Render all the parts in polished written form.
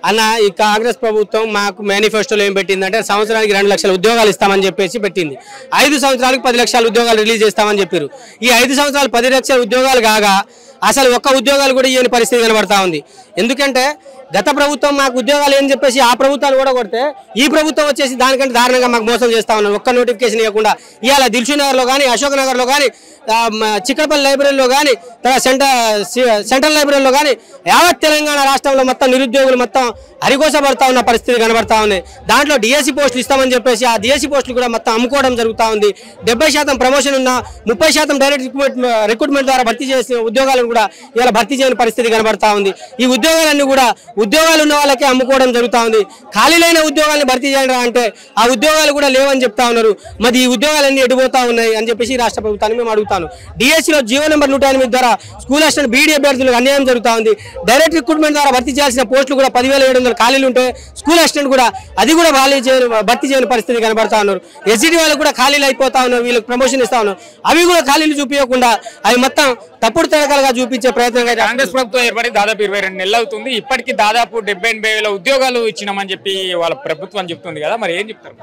అన్న ఈ కాంగ్రెస్ ప్రభుత్వం మాకు మేనిఫెస్టోలో ఏం పెట్టిందంటే సంవత్సరానికి 2 లక్షల ఉద్యోగాలు ఇస్తామని చెప్పేసి పెట్టింది. 5 సంవత్సరాలకు 10 లక్షల ఉద్యోగాలు రిలీజ్ చేస్తామని చెప్పారు. ఈ 5 సంవత్సరాలు 10 లక్షల ఉద్యోగాలు కాగా అసలు ఒక్క ఉద్యోగాలు కూడా ఇవ్వని పరిస్థితి కనబడతా ఉంది. ఎందుకంటే గత ప్రభుత్వం మాకు ఉద్యోగాలు ఏం చెప్పేసి ఆ ప్రభుత్వాలు కూడా కొడితే ఈ ప్రభుత్వం వచ్చేసి దానికంటే దారుణంగా మాకు మోసం చేస్తా ఉన్నారు. ఒక్క నోటిఫికేషన్ ఇవ్వకుండా ఇవాళ దిల్షుక్ నగర్లో కానీ అశోక్ నగర్లో కానీ చిక్కడపల్లి లైబ్రరీలో కానీ సెంట్రల్ లైబ్రరీలో కానీ యావత్ తెలంగాణ రాష్ట్రంలో మొత్తం నిరుద్యోగులు మొత్తం హరికోసపడతా ఉన్న పరిస్థితి కనబడతా ఉంది. దాంట్లో డిఎస్సి పోస్టులు ఇస్తామని చెప్పేసి ఆ డిఎస్సి పోస్టులు కూడా మొత్తం అమ్ముకోవడం జరుగుతూ ఉంది. 70% ప్రమోషన్ ఉన్న 30% డైరెక్ట్ రిక్రూట్మెంట్ ద్వారా భర్తీ చేసిన ఉద్యోగాలను కూడా ఇవాళ భర్తీ చేయని పరిస్థితి కనబడతా ఉంది. ఈ ఉద్యోగాలన్నీ కూడా ఉద్యోగాలు ఉన్న వాళ్ళకే అమ్ముకోవడం జరుగుతూ ఉంది. ఖాళీలైన ఉద్యోగాలను భర్తీ చేయండి అంటే ఆ ఉద్యోగాలు కూడా లేవని చెప్తా ఉన్నారు. మరి ఈ ఉద్యోగాలన్నీ ఎడిపోతా ఉన్నాయి అని చెప్పేసి రాష్ట్ర ప్రభుత్వాన్ని మేము అడుగుతాను. డిఎస్సిలో జీవో నెంబర్ 108 ద్వారా స్కూల్ అసిస్టెంట్ బీడీ అభ్యర్థులకు అన్యాయం జరుగుతూ ఉంది. డైరెక్ట్ రిక్రూట్మెంట్ ద్వారా భర్తీ చేయాల్సిన పోస్టులు కూడా 10,700 ఖాళీలు ఉంటే స్కూల్ అసిస్టెంట్ కూడా అది కూడా భర్తీ చేయని పరిస్థితి కనబడతా ఉన్నారు. ఎస్జిటి వాళ్ళకు కూడా ఖాళీలు అయిపోతా ఉన్నారు. వీళ్ళకి ప్రమోషన్ ఇస్తా ఉన్నారు. అవి కూడా ఖాళీలు చూపించకుండా అవి మొత్తం తప్పుడు తడకలుగా చూపించే ప్రయత్నం కాంగ్రెస్ ప్రభుత్వం ఏర్పడి దాదాపు 22 నెలలు అవుతుంది. ఇప్పటికీ దాదాపు 70,000 ఉద్యోగాలు ఇచ్చినామని చెప్పి వాళ్ళ ప్రభుత్వం చెప్తుంది కదా, మరి ఏం చెప్తారు?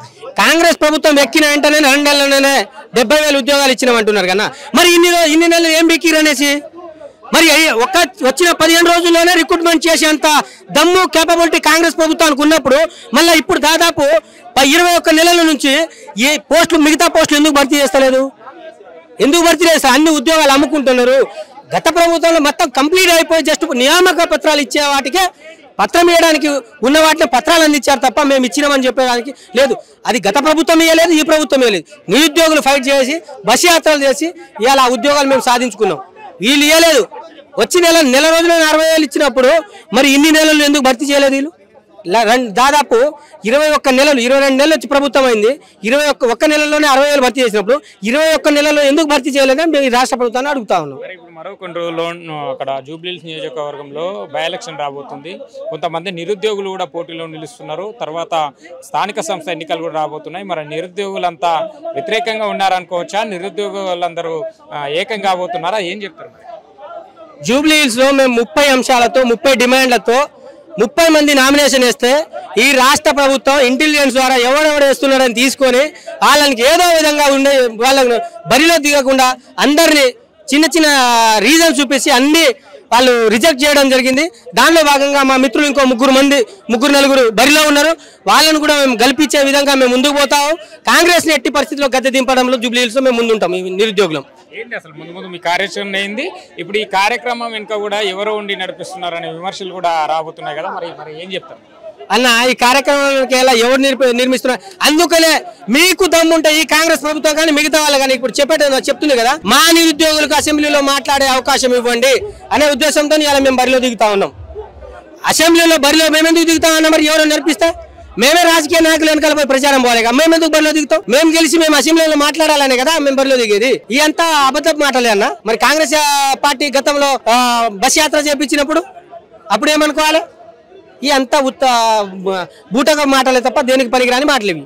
కాంగ్రెస్ ప్రభుత్వం ఎక్కిన వెంటనే 2 నెలల్లోనే 70,000 ఉద్యోగాలు ఇచ్చినామంటున్నారు కదా. మరి ఇన్ని నెలలు ఏం బిక్కిరు అనేసి మరి వచ్చిన 15 రోజుల్లోనే రిక్రూట్మెంట్ చేసేంత దమ్ము కేపబిలిటీ కాంగ్రెస్ ప్రభుత్వానికి ఉన్నప్పుడు మళ్ళీ ఇప్పుడు దాదాపు 21 నెలల నుంచి ఈ పోస్టులు మిగతా పోస్టులు ఎందుకు భర్తీ చేస్తలేదు? ఎందుకు భర్తీ చేస్తారు? అన్ని ఉద్యోగాలు అమ్ముకుంటున్నారు. గత ప్రభుత్వంలో మొత్తం కంప్లీట్ అయిపోయి జస్ట్ నియామక పత్రాలు ఇచ్చే వాటికే పత్రం వేయడానికి ఉన్న వాటిని పత్రాలు అందించారు తప్ప మేము ఇచ్చినామని చెప్పేదానికి లేదు. అది గత ప్రభుత్వం ఇవ్వలేదు, ఈ ప్రభుత్వం ఇవ్వలేదు. నిరుద్యోగులు ఫైట్ చేసి బస్ యాత్రలు చేసి ఇవాళ ఆ ఉద్యోగాలు మేము సాధించుకున్నాం. వీళ్ళు ఇవ్వలేదు. వచ్చి నెల రోజుల్లో 60,000 ఇచ్చినప్పుడు మరి ఇన్ని నెలలు ఎందుకు భర్తీ చేయలేదు? వీళ్ళు దాదాపు 21 నెలలు 22 నెలలు వచ్చి ప్రభుత్వం అయింది. 21 నెలలోనే 60,000 భర్తీ చేసినప్పుడు 21 నెలల్లో ఎందుకు భర్తీ చేయలేదని మేము రాష్ట్ర ప్రభుత్వాన్ని అడుగుతా ఉన్నాం. ఇప్పుడు మరో కొన్ని రోజుల్లో అక్కడ జూబ్లీహిల్స్ నియోజకవర్గంలో బై ఎలక్షన్ రాబోతుంది. కొంతమంది నిరుద్యోగులు కూడా పోటీలో నిలుస్తున్నారు. తర్వాత స్థానిక సంస్థ ఎన్నికలు కూడా రాబోతున్నాయి. మరి నిరుద్యోగులంతా వ్యతిరేకంగా ఉన్నారనుకోవచ్చా? నిరుద్యోగులందరూ ఏకం కాబోతున్నారా? ఏం చెప్తారు? జూబ్లీహిల్స్ లో మేము 30 అంశాలతో 30 డిమాండ్లతో 30 మంది నామినేషన్ వేస్తే ఈ రాష్ట్ర ప్రభుత్వం ఇంటెలిజెన్స్ ద్వారా ఎవరెవరు వేస్తున్నారని తీసుకొని వాళ్ళకి ఏదో విధంగా ఉండే వాళ్ళని బరిలో దిగకుండా అందరినీ చిన్న రీజన్ చూపించి అన్ని వాళ్ళు రిజెక్ట్ చేయడం జరిగింది. దానిలో భాగంగా మా మిత్రులు ఇంకో 3-4 బరిలో ఉన్నారు. వాళ్ళను కూడా మేము గెలిపించే విధంగా మేము ముందుకు పోతాము. కాంగ్రెస్ని ఎట్టి పరిస్థితిలో గద్దె దింపడంలో జూబ్లీహిల్స్ మేము ముందుంటాం. ఈ నిరుద్యోగులం ఏంటి అసలు ముందు మీ కార్యాచరణ అయింది. ఇప్పుడు ఈ కార్యక్రమం వెనుక కూడా ఎవరో ఉండి నడిపిస్తున్నారనే విమర్శలు కూడా రాబోతున్నాయి కదా, మరి ఏం చెప్తారు అన్న? ఈ కార్యక్రమానికి ఎలా ఎవరు నిర్మిస్తున్నారు? అందుకనే మీకు దమ్ముంటే ఈ కాంగ్రెస్ ప్రభుత్వం కానీ మిగతా వాళ్ళు కానీ ఇప్పుడు చెప్తుంది కదా, మా నిరుద్యోగులకు అసెంబ్లీలో మాట్లాడే అవకాశం ఇవ్వండి అనే ఉద్దేశంతో ఇలా మేము బరిలో దిగుతా ఉన్నాం. అసెంబ్లీలో బరిలో మేమెందుకు దిగుతా ఉన్నాం? మరి ఎవరో నేర్పిస్తా? మేమే రాజకీయ నాయకులు వెనకాలపై ప్రచారం పోలే కదా, మేము ఎందుకు బరిలో దిగుతాం? మేము గెలిచి మేము అసెంబ్లీలో మాట్లాడాలనే కదా మేము బరిలో దిగేది. ఈ అంతా అబద్ధపు మాటలే అన్న. మరి కాంగ్రెస్ పార్టీ గతంలో బస్ యాత్ర చేపించినప్పుడు అప్పుడు ఏమనుకోవాలి? ఈ అంతా బూటక మాటలే తప్ప దేనికి పనికిరాని మాటలు ఇవి.